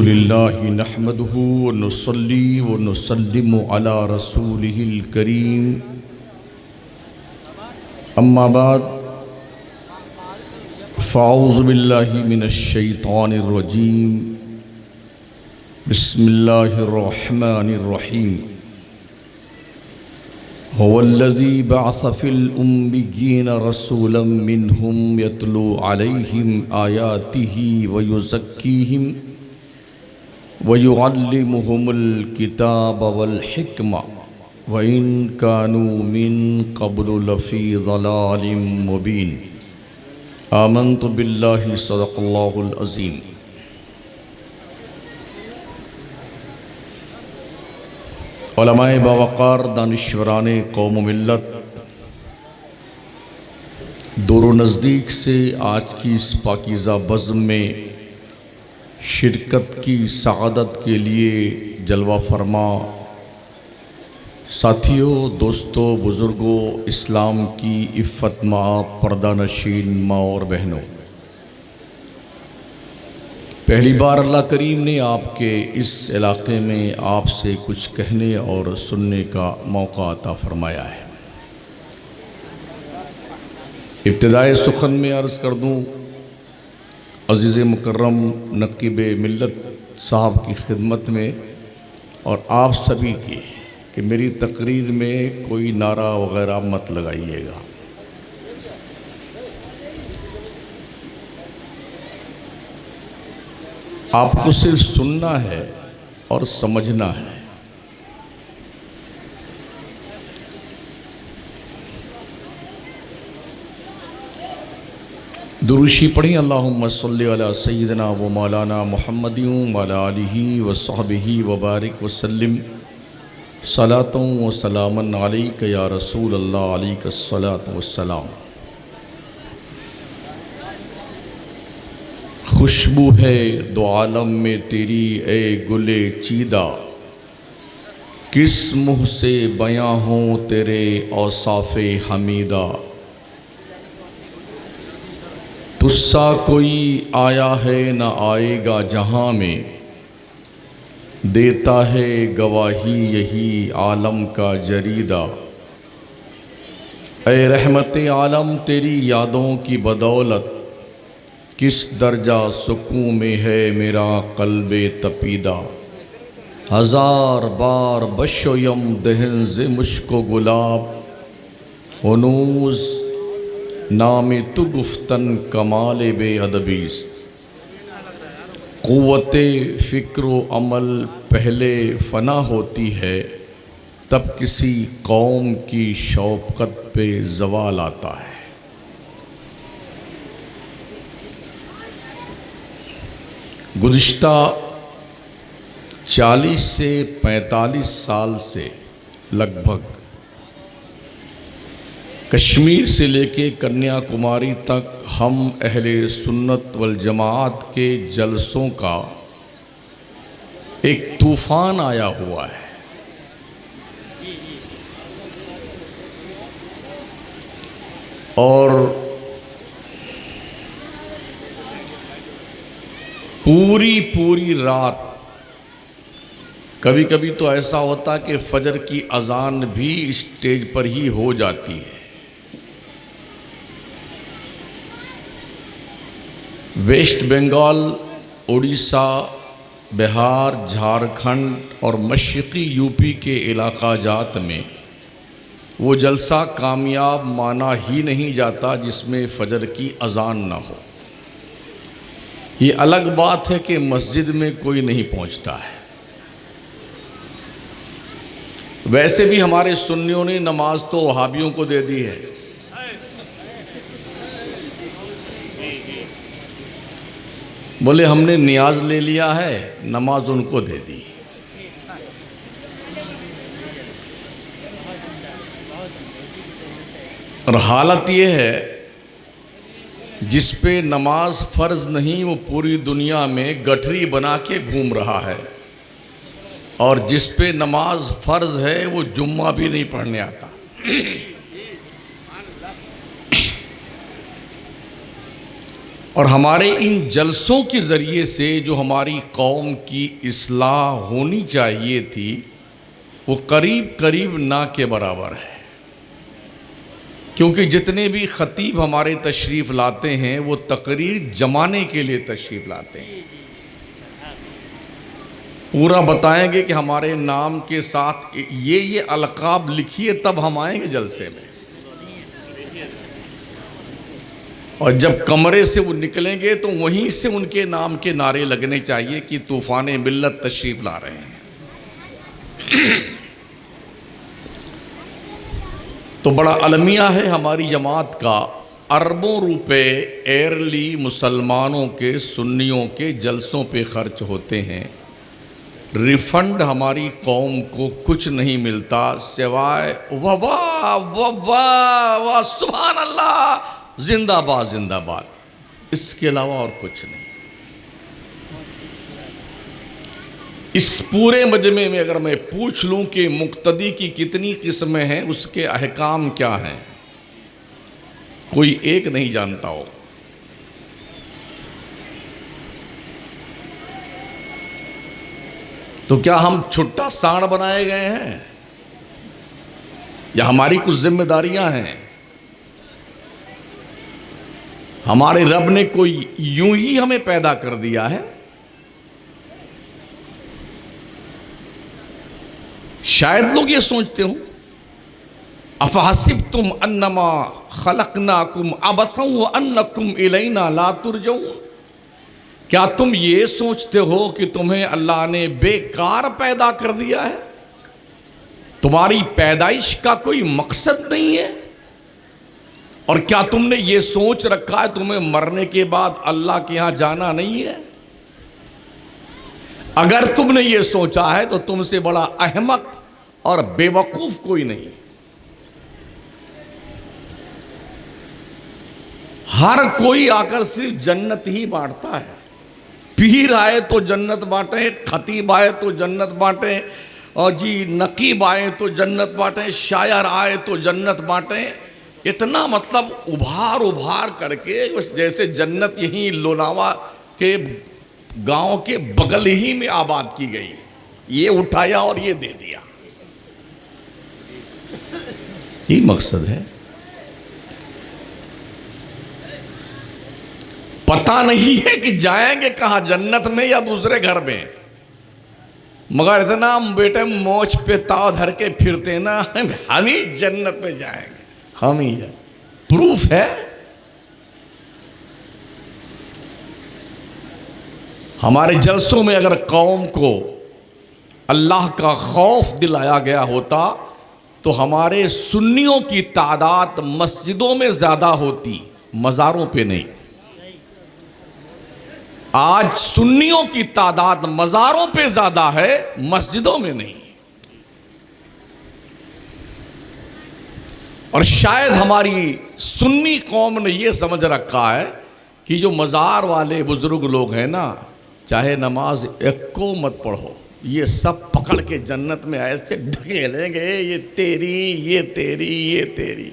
लिल्लाहि नहमदुहु व नुसल्ली व नुसल्लिमु अला रसूलिहिल करीम। अम्मा बाद फ़ाऊज़ु बिल्लाहि मिनश शैतानिर रजीम। बिस्मिल्लाहिर रहमानिर रहीम। हुवल्लज़ी बअस फ़िल उम्मिय्यीना रसूलन मिनहुम यतलू अलैहिम आयातिही व युज़क्कीहिम व युअल्लिमुहुमुल किताब वल हिक्मा व इन कानू मिन क़ब्लु लफ़ी ज़लालिम मुबीन। आमन्तु बिल्लाहि सदक़ल्लाहुल अज़ीम। उलमाए बावक़ार दानिश्वराने कौम व मिल्लत, दूर व नज़दीक से आज की इस पाकीज़ा बज़्म में शिरकत की सआदत के लिए जलवा फरमा साथियों, दोस्तों, बुज़ुर्गों, इस्लाम की इफ़्फ़त माँ, पर्दा नशीन माँ और बहनों, पहली बार अल्लाह करीम ने आपके इस इलाक़े में आपसे कुछ कहने और सुनने का मौका अता फ़रमाया है। इब्तिदाए सुखन में अर्ज़ कर दूँ, अज़ीज़ मुकर्रम नक़ीब मिल्लत साहब की खिदमत में और आप सभी की, कि मेरी तकरीर में कोई नारा वग़ैरह मत लगाइएगा। आपको सिर्फ सुनना है और समझना है। दुरूशी पढ़ी, अल्लाहुम्मा सल्लि अला सय्यिदिना व मौलाना मुहम्मदिन व अला आलिहि व सहबिहि व बारिक व सल्लिम सलातों व सलामन अलैका या रसूल अल्लाह अलैका सलातु व सलाम। खुशबू है दो आलम में तेरी ए गुले चीदा, किस मुँह से बयां हों तेरे औसाफ़े हमीदा। तुस्सा कोई आया है न आएगा जहाँ में, देता है गवाही यही आलम का जरीदा। ए रहमते आलम तेरी यादों की बदौलत, किस दर्जा सुकून में है मेरा क़ल्बे तपीदा। हज़ार बार बशोयम दहन ज़े मुश्को गुलाब, हनूज़ नामे तु गुफ्तन कमाल बे अदबीस्त। क़ुव्वते फ़िक्र व अमल पहले फ़ना होती है, तब किसी कौम की शौक़त पे ज़वाल आता है। गुज़िश्ता 40 से 45 साल से लगभग कश्मीर से लेके कन्याकुमारी तक हम अहले सुन्नत वल जमात के जलसों का एक तूफ़ान आया हुआ है। और पूरी रात, कभी कभी तो ऐसा होता कि फजर की अजान भी स्टेज पर ही हो जाती है। वेस्ट बंगाल, उड़ीसा, बिहार, झारखंड और मशरक़ी यूपी के इलाक़ा जात में वो जलसा कामयाब माना ही नहीं जाता जिसमें फ़जर की अज़ान ना हो। ये अलग बात है कि मस्जिद में कोई नहीं पहुंचता है। वैसे भी हमारे सुन्नियों ने नमाज तो वहाबियों को दे दी है। बोले हमने नियाज ले लिया है, नमाज उनको दे दी। और हालत ये है, जिस पे नमाज फ़र्ज़ नहीं वो पूरी दुनिया में गठरी बना के घूम रहा है, और जिस पे नमाज फ़र्ज़ है वो जुम्मा भी नहीं पढ़ने आता। और हमारे इन जलसों के ज़रिए से जो हमारी कौम की इस्लाह होनी चाहिए थी वो करीब करीब ना के बराबर है। क्योंकि जितने भी ख़तीब हमारे तशरीफ़ लाते हैं वो तकरीर जमाने के लिए तशरीफ़ लाते हैं, पूरा बताएंगे कि हमारे नाम के साथ ये अलकाब लिखिए तब हम आएंगे जलसे में। और जब कमरे से वो निकलेंगे तो वहीं से उनके नाम के नारे लगने चाहिए कि तूफ़ान मिल्लत तशरीफ़ ला रहे हैं। तो बड़ा अलमिया है हमारी जमात का, अरबों रुपए एयरली मुसलमानों के सुन्नियों के जलसों पे खर्च होते हैं। रिफंड हमारी कौम को कुछ नहीं मिलता सिवाय वाह वाह वाह वाह वाह सुभान अल्लाह जिंदाबाद जिंदाबाद, इसके अलावा और कुछ नहीं। इस पूरे मजमे में अगर मैं पूछ लूं कि मुक्तदी की कितनी किस्में हैं, उसके अहकाम क्या हैं, कोई एक नहीं जानता हो। तो क्या हम छुट्टा सांड बनाए गए हैं या हमारी कुछ जिम्मेदारियां हैं? हमारे रब ने कोई यूं ही हमें पैदा कर दिया है? शायद लोग ये सोचते हो अफहसिबतुम अन्नमा खलकनाकुम अबसन व अन्नकुम इलैना ला तुरजऊन, क्या तुम ये सोचते हो कि तुम्हें अल्लाह ने बेकार पैदा कर दिया है? तुम्हारी पैदाइश का कोई मकसद नहीं है? और क्या तुमने ये सोच रखा है तुम्हें मरने के बाद अल्लाह के यहां जाना नहीं है? अगर तुमने ये सोचा है तो तुमसे बड़ा अहमक और बेवकूफ कोई नहीं। हर कोई आकर सिर्फ जन्नत ही बांटता है। पीर आए तो जन्नत बांटे, खतीब आए तो जन्नत बांटे, और जी नकीब आए तो जन्नत बांटे, शायर आए तो जन्नत बांटे। इतना मतलब उभार उभार करके बस जैसे जन्नत यहीं लोनावा के गांव के बगल ही में आबाद की गई, ये उठाया और ये दे दिया, यही मकसद है। पता नहीं है कि जाएंगे कहां, जन्नत में या दूसरे घर में, मगर इतना बेटे मोच पे ताव धर के फिरते ना, हम ही जन्नत में जाएंगे, हम ही है। प्रूफ है हमारे जलसों में अगर कौम को अल्लाह का खौफ दिलाया गया होता तो हमारे सुन्नियों की तादाद मस्जिदों में ज्यादा होती, मज़ारों पे नहीं। आज सुन्नियों की तादाद मज़ारों पे ज्यादा है, मस्जिदों में नहीं। और शायद हमारी सुन्नी कौम ने यह समझ रखा है कि जो मज़ार वाले बुजुर्ग लोग हैं ना, चाहे नमाज एक को मत पढ़ो, ये सब पकड़ के जन्नत में ऐसे ढकेलेंगे, ये तेरी ये तेरी ये तेरी।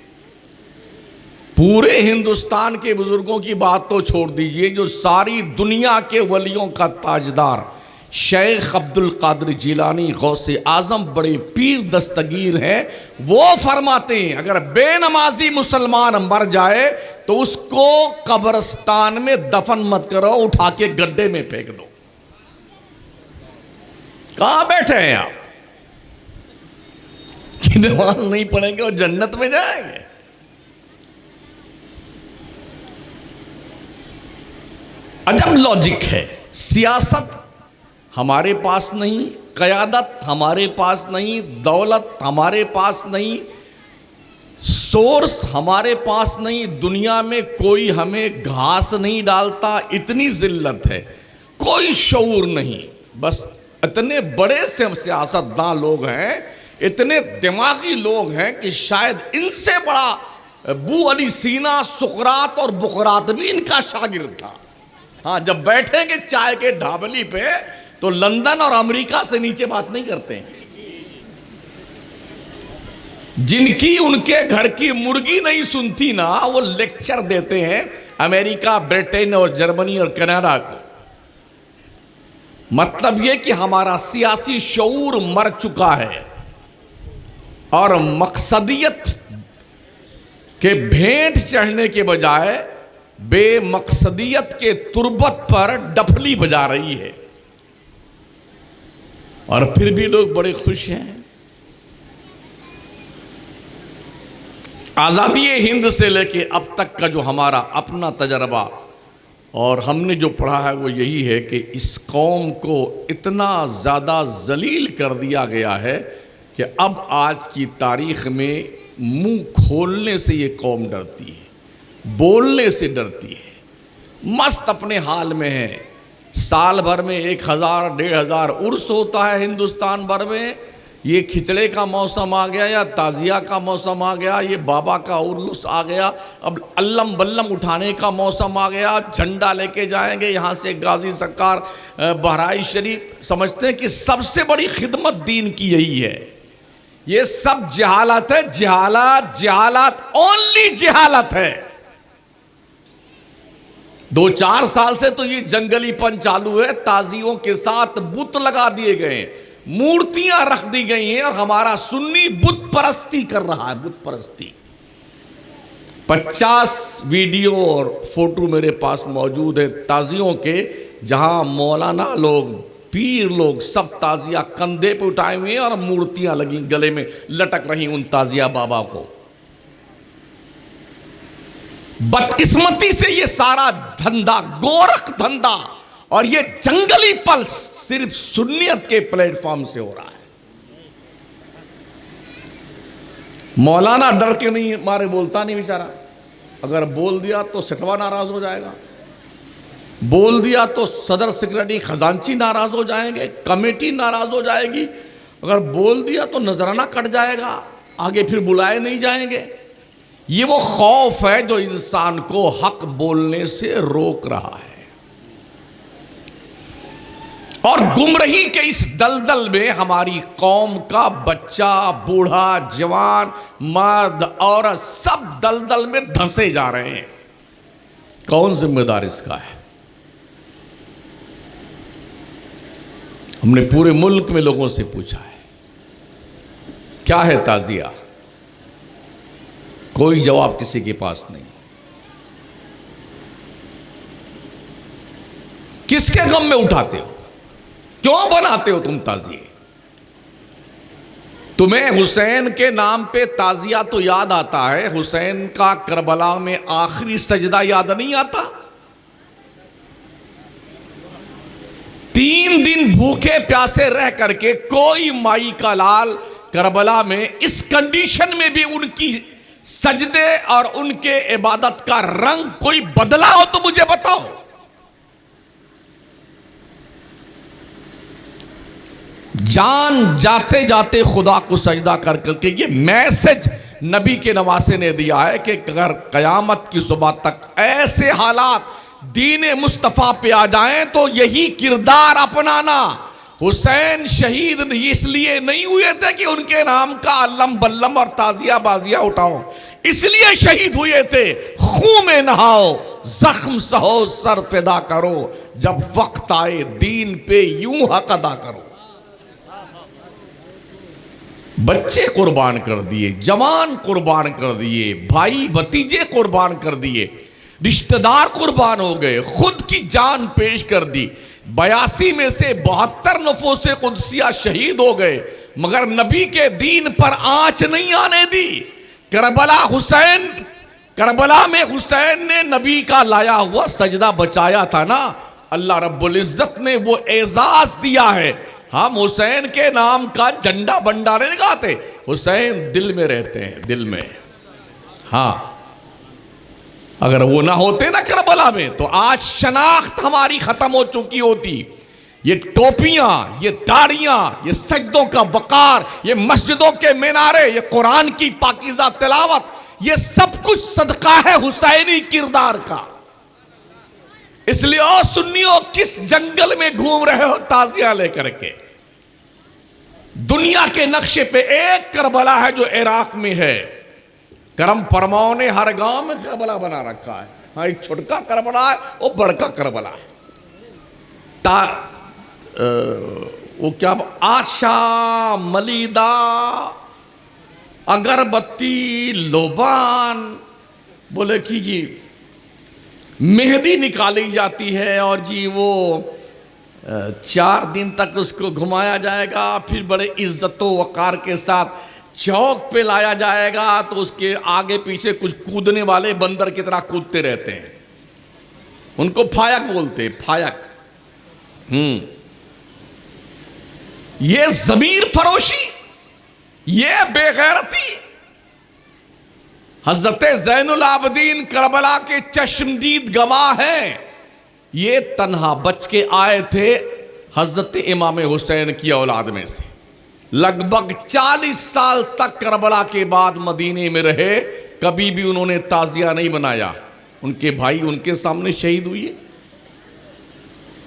पूरे हिंदुस्तान के बुजुर्गों की बात तो छोड़ दीजिए, जो सारी दुनिया के वलियों का ताजदार शेख अब्दुल कादिर जिलानी गौसे आजम बड़े पीर दस्तगीर हैं, वो फरमाते हैं अगर बेनमाजी मुसलमान मर जाए तो उसको कब्रिस्तान में दफन मत करो, उठा के गड्ढे में फेंक दो। कहां बैठे हैं आप कि नमाज नहीं पढ़ेंगे और जन्नत में जाएंगे? अजब लॉजिक है। सियासत हमारे पास नहीं, क़यादत हमारे पास नहीं, दौलत हमारे पास नहीं, सोर्स हमारे पास नहीं, दुनिया में कोई हमें घास नहीं डालता, इतनी जिल्लत है, कोई शऊर नहीं। बस इतने बड़े से सियासतदान लोग हैं, इतने दिमागी लोग हैं कि शायद इनसे बड़ा बू अली सीना, सुकरात और बुकरात भी इनका शागिर्द था। हाँ, जब बैठेंगे चाय के ढाबली पे तो लंदन और अमेरिका से नीचे बात नहीं करते हैं। जिनकी उनके घर की मुर्गी नहीं सुनती ना, वो लेक्चर देते हैं अमेरिका, ब्रिटेन और जर्मनी और कनाडा को। मतलब यह कि हमारा सियासी शऊर मर चुका है और मकसदियत के भेंट चढ़ने के बजाय बेमकसदियत के तुरबत पर डफली बजा रही है। और फिर भी लोग बड़े खुश हैं। आज़ादी हिंद से लेके अब तक का जो हमारा अपना तजर्बा और हमने जो पढ़ा है वो यही है कि इस कौम को इतना ज़्यादा जलील कर दिया गया है कि अब आज की तारीख में मुंह खोलने से ये कौम डरती है, बोलने से डरती है। मस्त अपने हाल में है। साल भर में 1000 1500 उर्स होता है हिंदुस्तान भर में। ये खिचड़े का मौसम आ गया या ताज़िया का मौसम आ गया, ये बाबा का उर्स आ गया, अब अल्लम बल्लम उठाने का मौसम आ गया, झंडा लेके जाएंगे यहाँ से गाजी सरकार बहराइच शरीफ। समझते हैं कि सबसे बड़ी खिदमत दीन की यही है। ये सब जहालत है, जहालत जहालत ओनली जहालत है। 2-4 साल से तो ये जंगलीपन चालू है। ताजियों के साथ बुत लगा दिए गए, मूर्तियां रख दी गई हैं और हमारा सुन्नी बुत परस्ती कर रहा है, बुत परस्ती। 50 वीडियो और फोटो मेरे पास मौजूद है ताजियों के, जहां मौलाना लोग, पीर लोग सब ताजिया कंधे पे उठाए हुए हैं और मूर्तियां लगी गले में लटक रही उन ताजिया बाबा को। बदकिस्मती से ये सारा धंधा, गोरख धंधा और ये जंगली पल्स सिर्फ सुन्नियत के प्लेटफॉर्म से हो रहा है। मौलाना डर के नहीं मारे बोलता नहीं बेचारा। अगर बोल दिया तो सटवा नाराज हो जाएगा, बोल दिया तो सदर सेक्रेटरी खजांची नाराज हो जाएंगे, कमेटी नाराज हो जाएगी। अगर बोल दिया तो नजराना कट जाएगा, आगे फिर बुलाए नहीं जाएंगे। ये वो खौफ है जो इंसान को हक बोलने से रोक रहा है। और गुमराही के इस दलदल में हमारी कौम का बच्चा, बूढ़ा, जवान, मर्द, औरत सब दलदल में धंसे जा रहे हैं। कौन जिम्मेदार इसका है? हमने पूरे मुल्क में लोगों से पूछा है क्या है ताजिया, कोई जवाब किसी के पास नहीं। किसके गम में उठाते हो? क्यों बनाते हो तुम ताजिए? तुम्हें हुसैन के नाम पे ताजिया तो याद आता है, हुसैन का करबला में आखिरी सजदा याद नहीं आता? 3 दिन भूखे प्यासे रह करके कोई माई का लाल करबला में इस कंडीशन में भी उनकी सजदे और उनके इबादत का रंग कोई बदला हो तो मुझे बताओ। जान जाते जाते खुदा को सजदा कर करके ये मैसेज नबी के नवासे ने दिया है कि अगर कयामत की सुबह तक ऐसे हालात दीन मुस्तफ़ा पे आ जाएं तो यही किरदार अपनाना। हुसैन शहीद इसलिए नहीं हुए थे कि उनके नाम का अल्लम बल्लम और ताजिया बाजिया उठाओ, इसलिए शहीद हुए थे खून में नहाओ, जख्म सहो, सर पैदा करो, जब वक्त आए दीन पे यूं हक अदा करो। बच्चे कुर्बान कर दिए, जवान कुर्बान कर दिए, भाई भतीजे कुर्बान कर दिए, रिश्तेदार कुर्बान हो गए, खुद की जान पेश कर दी। 82 में से 72 नफोसे कुदसिया शहीद हो गए, मगर नबी के दीन पर आंच नहीं आने दी। करबला में हुसैन ने नबी का लाया हुआ सजदा बचाया था ना, अल्लाह रब्बुल इज्जत ने वो एजाज दिया है। हम हुसैन के नाम का झंडा बंडा नहीं लगाते, हुसैन दिल में रहते हैं, दिल में। हाँ, अगर वो ना होते ना करबला में तो आज शनाख्त हमारी खत्म हो चुकी होती। ये टोपियां, ये दाढ़ियां, ये सजदों का वकार, ये मस्जिदों के मीनारे, ये कुरान की पाकीज़ा तिलावत, ये सब कुछ सदका है हुसैनी किरदार का। इसलिए ओ सुन्नियों, किस जंगल में घूम रहे हो ताजिया लेकर के? दुनिया के नक्शे पे एक करबला है जो इराक में है। करम फरमाओ ने हर गांव में करबला बना रखा है। हाँ, एक छोटका करबला है और बड़का करबला है। वो क्या, आशा, मलीदा, अगरबत्ती, लोबान, बोले कि जी मेहंदी निकाली जाती है और जी वो 4 दिन तक उसको घुमाया जाएगा, फिर बड़े इज्जतो वकार के साथ चौक पे लाया जाएगा, तो उसके आगे पीछे कुछ कूदने वाले बंदर की तरह कूदते रहते हैं, उनको फायक बोलते, फायक। ये जमीर फरोशी, ये बेगैरती हजरत ज़ैनुल आबदीन करबला के चश्मदीद गवाह हैं। ये तन्हा बच के आए थे हजरत इमाम हुसैन की औलाद में से। लगभग 40 साल तक करबला के बाद मदीने में रहे, कभी भी उन्होंने ताजिया नहीं बनाया। उनके भाई उनके सामने शहीद हुए,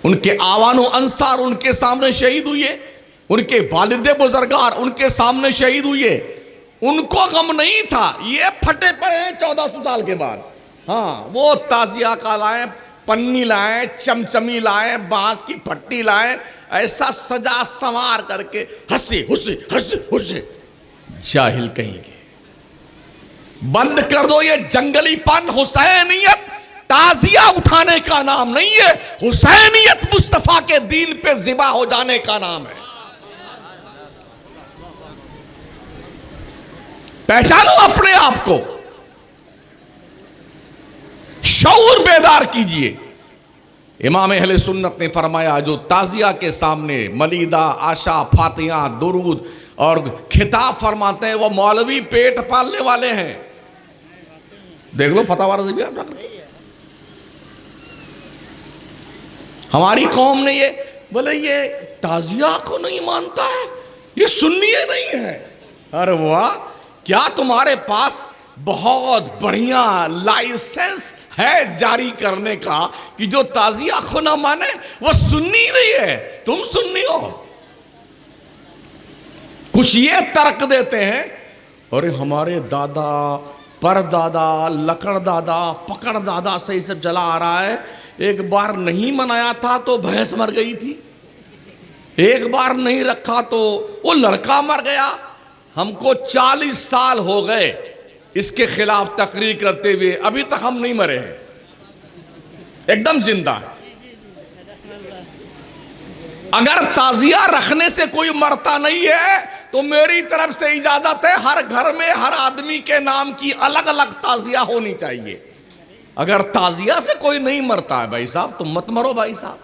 उनके आवानो अंसार उनके सामने शहीद हुए, उनके वालिदे बुजुर्गार उनके सामने शहीद हुए। उनको गम नहीं था, ये फटे पड़े हैं 1400 साल के बाद। हाँ, वो ताजिया का लाए, पन्नी लाए, चमचमी लाए, बांस की फट्टी लाए, ऐसा सजा संवार करके हंसे हुसे हंसे हुसे। जाहिल कहेंगे, बंद कर दो ये जंगलीपन। हुसैनियत ताजिया उठाने का नाम नहीं है, हुसैनियत मुस्तफा के दीन पे जिबा हो जाने का नाम है। पहचानो अपने आप को, शऊर बेदार कीजिए। इमाम अहले सुन्नत ने फरमाया, जो ताजिया के सामने मलीदा, आशा, फातिहा, दुरूद और खिताब फरमाते हैं, वो मौलवी पेट पालने वाले हैं। देख लो फतवा रज़ी, हमारी कौम ने ये बोले ये ताजिया को नहीं मानता है, ये सुन्नी नहीं है। अरे वाह, क्या तुम्हारे पास बहुत बढ़िया लाइसेंस है जारी करने का कि जो ताजिया को ना माने वो सुन्नी नहीं है, तुम सुन्नी हो। कुछ ये तर्क देते हैं, अरे हमारे दादा, परदादा, लकड़ दादा, पकड़ दादा से ही सब चला आ रहा है। एक बार नहीं मनाया था तो भैंस मर गई थी, एक बार नहीं रखा तो वो लड़का मर गया। हमको 40 साल हो गए इसके खिलाफ तकरीर करते हुए, अभी तक हम नहीं मरे हैं, एकदम जिंदा है। अगर ताजिया रखने से कोई मरता नहीं है तो मेरी तरफ से इजाजत है, हर घर में हर आदमी के नाम की अलग अलग ताजिया होनी चाहिए। अगर ताजिया से कोई नहीं मरता है भाई साहब, तो मत मरो भाई साहब,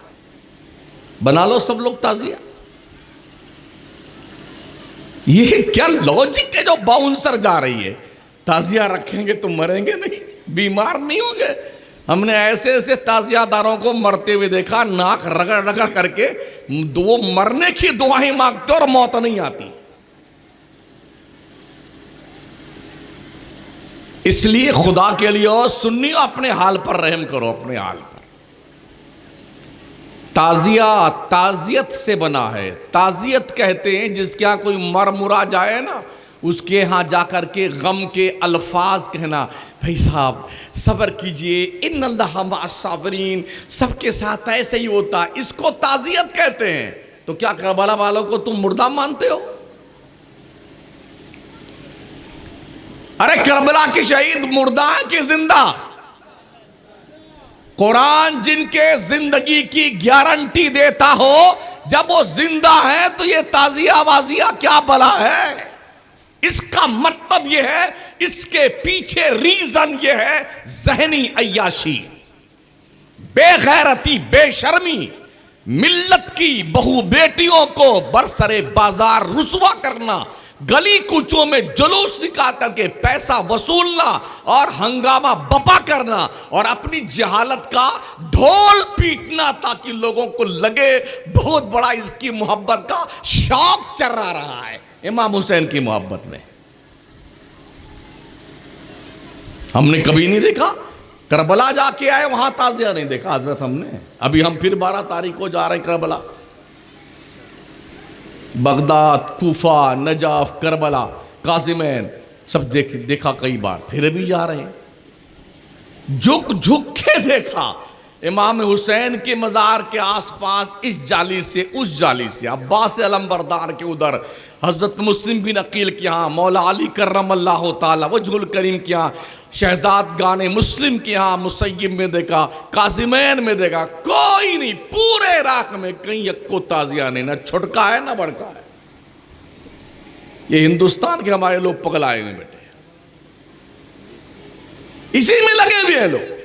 बना लो सब लोग ताजिया। ये क्या लॉजिक है जो बाउंसर जा रही है? ताजिया रखेंगे तो मरेंगे नहीं, बीमार नहीं होंगे। हमने ऐसे ऐसे ताजियादारों को मरते हुए देखा, नाक रगड़ रगड़ करके वो मरने की दुआएं मांगते और मौत नहीं आती। इसलिए खुदा के लिए और सुन्नी अपने हाल पर रहम करो, अपने हाल पर। ताजिया ताजियत से बना है। ताजियत कहते हैं जिसके यहाँ कोई मर मुरा जाए ना, उसके यहाँ जाकर के गम के अल्फाज कहना, भाई साहब सब्र कीजिए, इन्नल्लाह मअस-साबिरीन, सबके साथ ऐसे ही होता, इसको ताजियत कहते हैं। तो क्या करबला वालों को तुम मुर्दा मानते हो? अरे करबला के शहीद मुर्दा की जिंदा। कुरान जिनके जिंदगी की गारंटी देता हो, जब वो जिंदा है तो ये ताजिया वाजिया क्या बला है? इसका मतलब ये है, इसके पीछे रीजन ये है जहनी अय्याशी, बेगैरती, बेशर्मी, मिल्लत की बहु बेटियों को बरसरे बाजार रुसवा करना, गली कूचों में जुलूस निकाल करके पैसा वसूलना और हंगामा बपा करना और अपनी जहालत का ढोल पीटना, ताकि लोगों को लगे बहुत बड़ा इसकी मोहब्बत का शौक चर्रा रहा है इमाम हुसैन की मोहब्बत में। हमने कभी नहीं देखा, करबला जाके आए वहां ताजिया नहीं देखा हजरत हमने। अभी हम फिर 12 तारीख को जा रहे हैं Karbala, Baghdad, Kufa, Najaf, Karbala, कासिमैन सब देखा कई बार, फिर भी जा रहे हैं। झुक झुक के देखा इमाम हुसैन के मज़ार के आसपास, इस जाली से उस जाली से, अब्बास अलमबरदार के उधर, हज़रत मुस्लिम बिन अकील के यहाँ, मौला अली करमल्लाहु ताला वजहुल करीम के यहाँ, शहजाद गाने मुस्लिम के यहाँ मुसय्यब में देखा, कासिमैन में देखा, कोई नहीं, पूरे इराक में कहीं को ताजिया नहीं, ना छुटका है ना बड़का है। ये हिंदुस्तान के हमारे लोग पगलाए हुए बेटे, इसी में लगे हुए हैं लोग।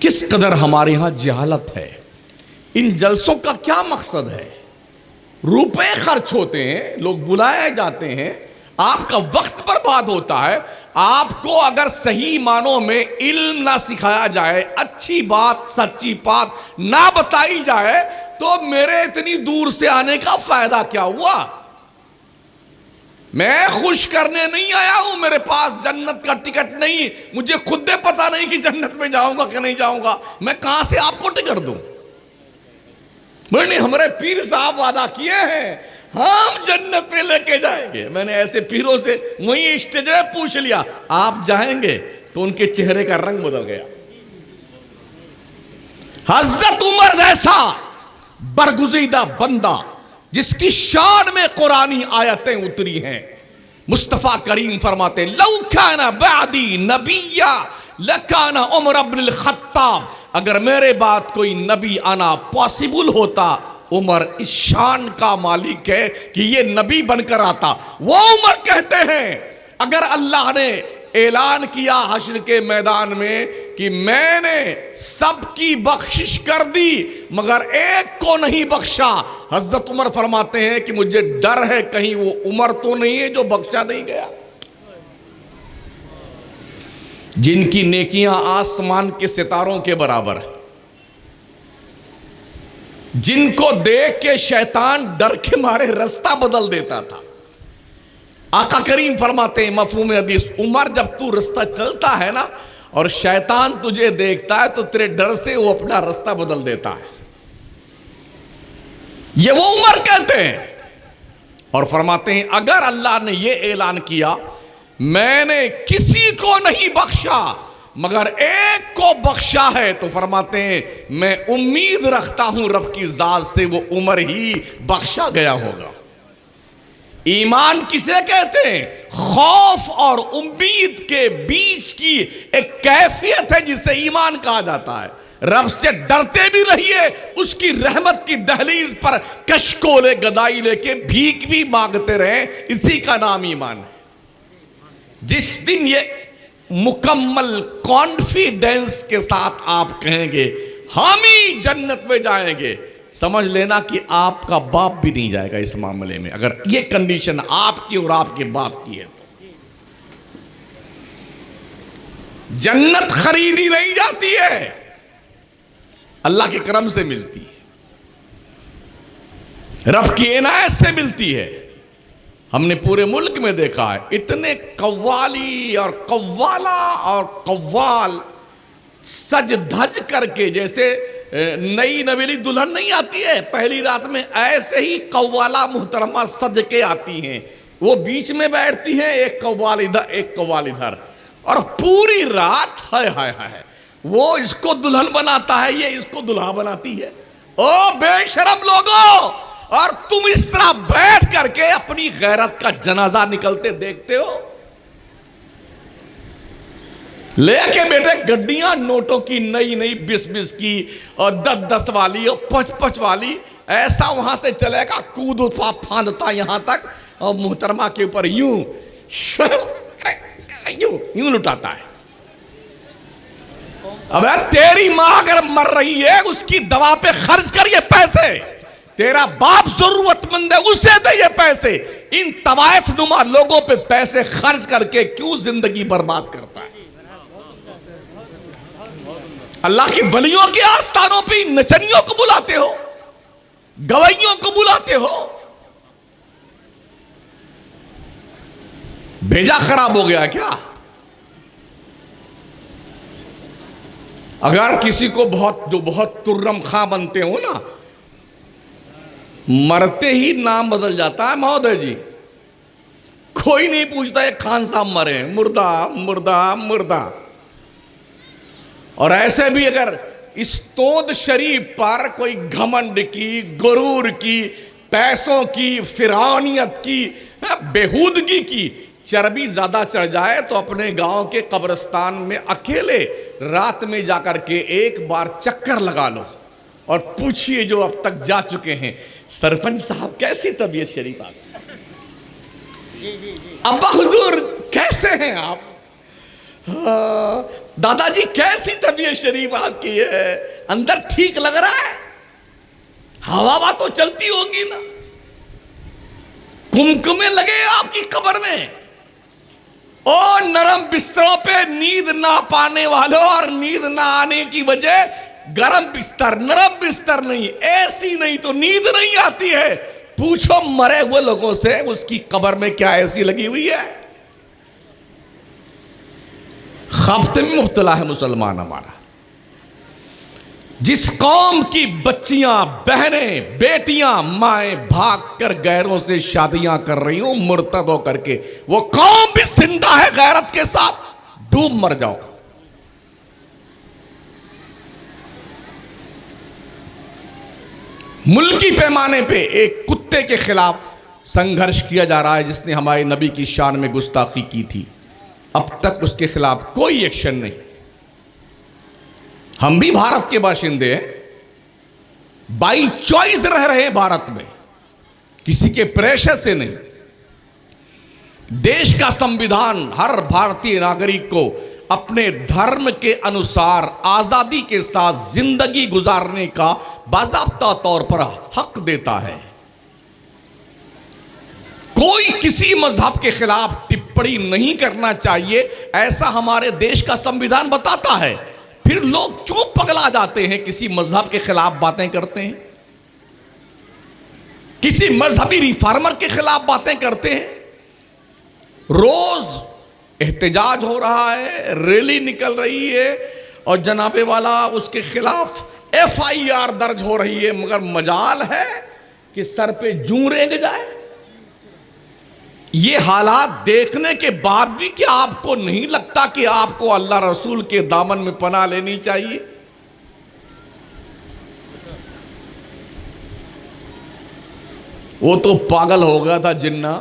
किस कदर हमारे यहां जहालत है। इन जलसों का क्या मकसद है? रुपए खर्च होते हैं, लोग बुलाए जाते हैं, आपका वक्त बर्बाद होता है। आपको अगर सही मानों में इल्म ना सिखाया जाए, अच्छी बात सच्ची बात ना बताई जाए, तो मेरे इतनी दूर से आने का फायदा क्या हुआ? मैं खुश करने नहीं आया हूं, मेरे पास जन्नत का टिकट नहीं, मुझे खुद पता नहीं कि जन्नत में जाऊंगा कि नहीं जाऊंगा, मैं कहां से आपको टिकट दूं? मैंने हमारे पीर साहब वादा किए हैं, हम जन्नत में लेके जाएंगे। मैंने ऐसे पीरों से वहीं स्टेज में पूछ लिया, आप जाएंगे? तो उनके चेहरे का रंग बदल गया। हज़रत उमर जैसा बरगुज़ीदा बंदा, जिसकी शान में कुरानी आयतें उतरी हैं, मुस्तफा करीम फरमाते लौ काना बादी नबिया लकाना उमर इब्नुल खत्ताब, अगर मेरे बाद कोई नबी आना पॉसिबल होता, उमर इस शान का मालिक है कि ये नबी बनकर आता। वो उमर कहते हैं, अगर अल्लाह ने ऐलान किया हश्र के मैदान में कि मैंने सबकी बख्शिश कर दी मगर एक को नहीं बख्शा, हजरत उमर फरमाते हैं कि मुझे डर है कहीं वो उमर तो नहीं है जो बख्शा नहीं गया। जिनकी नेकियां आसमान के सितारों के बराबर है, जिनको देख के शैतान डर के मारे रास्ता बदल देता था। आका करीम फरमाते हैं मफहूम हदीस, उमर जब तू रास्ता चलता है ना और शैतान तुझे देखता है तो तेरे डर से वो अपना रास्ता बदल देता है। ये वो उमर कहते हैं और फरमाते हैं अगर अल्लाह ने ये ऐलान किया मैंने किसी को नहीं बख्शा मगर एक को बख्शा है, तो फरमाते हैं मैं उम्मीद रखता हूं रब की जात से वो उमर ही बख्शा गया होगा। ईमान किसे कहते हैं? खौफ और उम्मीद के बीच की एक कैफियत है जिसे ईमान कहा जाता है। रब से डरते भी रहिए, उसकी रहमत की दहलीज पर कशकोले गदाई लेके भीख भी मांगते रहे, इसी का नाम ईमान है। जिस दिन ये मुकम्मल कॉन्फिडेंस के साथ आप कहेंगे हम ही जन्नत में जाएंगे, समझ लेना कि आपका बाप भी नहीं जाएगा इस मामले में, अगर ये कंडीशन आपकी और आपके बाप की है तो। जन्नत खरीदी नहीं जाती है, अल्लाह के करम से मिलती है, रब की इनायत से मिलती है। हमने पूरे मुल्क में देखा है इतने कव्वाली और कव्वाला और कव्वाल सज धज करके, जैसे नई नवेली दुल्हन नहीं आती है पहली रात में, ऐसे ही कव्वाला मुहतरमा सज के आती हैं। वो बीच में बैठती हैं, एक कव्वाल इधर एक कव्वाल इधर, और पूरी रात हाय हाय हाय, वो इसको दुल्हन बनाता है, ये इसको दुल्हा बनाती है। ओ बेशरम लोगों, और तुम इस तरह बैठ करके अपनी गैरत का जनाजा निकलते देखते हो। लेके बेटे गड्डियां नोटों की नई नई 20-20 की और 10-10 वाली और 5-5 वाली, ऐसा वहां से चलेगा कूद फांदता यहां तक, और मुहतरमा के ऊपर यूं यूं यूं लुटाता है। अबे तेरी मां अगर मर रही है उसकी दवा पे खर्च कर ये पैसे, तेरा बाप जरूरतमंद है उसे दे ये पैसे। इन तवाइफ नुमा लोगों पे पैसे खर्च करके क्यों जिंदगी बर्बाद करता है? अल्लाह की वलियों के आस्थानों पे नचनियों को बुलाते हो, गवैयों को बुलाते हो। भेजा खराब हो गया क्या? अगर किसी को बहुत तुर्रम खां बनते हो ना, मरते ही नाम बदल जाता है महोदय जी। कोई नहीं पूछता है खान साहब मरे हैं, मुर्दा मुर्दा मुर्दा। और ऐसे भी अगर इस तोद शरीफ पर कोई घमंड की, गुरूर की, पैसों की, फिरौनियत की, बेहूदगी की चर्बी ज्यादा चढ़ जाए तो अपने गांव के कब्रिस्तान में अकेले रात में जाकर के एक बार चक्कर लगा लो और पूछिए जो अब तक जा चुके हैं, सरपंच साहब कैसी तबीयत शरीफ आपकी, अब्बा हुजूर कैसे हैं आप, दादाजी कैसी तबीयत शरीफ आपकी है, अंदर ठीक लग रहा है, हवा तो चलती होगी ना, कुमकुमे लगे आपकी कब्र में। और नरम बिस्तरों पे नींद ना पाने वालों और नींद ना आने की वजह गरम बिस्तर, नरम बिस्तर नहीं, ऐसी नहीं तो नींद नहीं आती है। पूछो मरे हुए लोगों से उसकी कब्र में क्या ऐसी लगी हुई है। खफ्ते में मुब्तला है मुसलमान हमारा। जिस कौम की बच्चियां, बहनें, बेटियां, माएं भाग कर गैरों से शादियां कर रही हो मुर्तद होकर के, वो कौम भी जिंदा है गैरत के साथ, डूब मर जाओ। मुल्की पैमाने पे एक कुत्ते के खिलाफ संघर्ष किया जा रहा है जिसने हमारे नबी की शान में गुस्ताखी की थी। अब तक उसके खिलाफ कोई एक्शन नहीं। हम भी भारत के बाशिंदे हैं, बाई चॉइस रह रहे हैं भारत में, किसी के प्रेशर से नहीं। देश का संविधान हर भारतीय नागरिक को अपने धर्म के अनुसार आजादी के साथ जिंदगी गुजारने का बाज़ाब्ता तौर पर हक देता है। कोई किसी मजहब के खिलाफ टिप्पणी नहीं करना चाहिए, ऐसा हमारे देश का संविधान बताता है। फिर लोग क्यों पगला जाते हैं, किसी मजहब के खिलाफ बातें करते हैं, किसी मजहबी रिफॉर्मर के खिलाफ बातें करते हैं। रोज एहतजाज हो रहा है, रैली निकल रही है और जनाबे वाला उसके खिलाफ FIR दर्ज हो रही है, मगर मजाल है कि सर पे जूं रेंग जाए। ये हालात देखने के बाद भी क्या आपको नहीं लगता कि आपको अल्लाह रसूल के दामन में पनाह लेनी चाहिए? वो तो पागल हो गया था जिन्ना।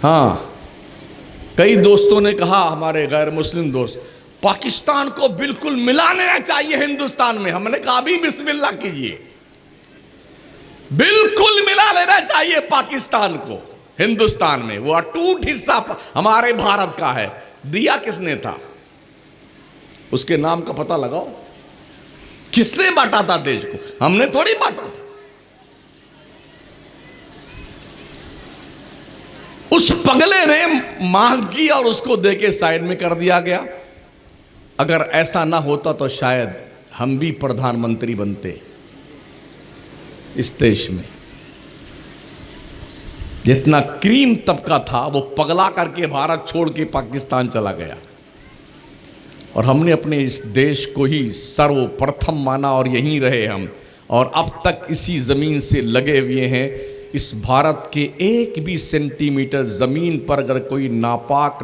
हाँ, कई दोस्तों ने कहा, हमारे गैर मुस्लिम दोस्त, पाकिस्तान को बिल्कुल मिला लेना चाहिए हिंदुस्तान में। हमने कहा भी बिस्मिल्लाह कीजिए, बिल्कुल मिला लेना चाहिए पाकिस्तान को हिंदुस्तान में। वो अटूट हिस्सा हमारे भारत का है। दिया किसने था, उसके नाम का पता लगाओ। किसने बांटा था देश को? हमने थोड़ी बांटा था। उस पगले ने मांग की और उसको देके साइड में कर दिया गया। अगर ऐसा ना होता तो शायद हम भी प्रधानमंत्री बनते इस देश में। जितना क्रीम तबका था वो पगला करके भारत छोड़ के पाकिस्तान चला गया और हमने अपने इस देश को ही सर्वप्रथम माना और यहीं रहे हम, और अब तक इसी ज़मीन से लगे हुए हैं। इस भारत के एक भी सेंटीमीटर ज़मीन पर अगर कोई नापाक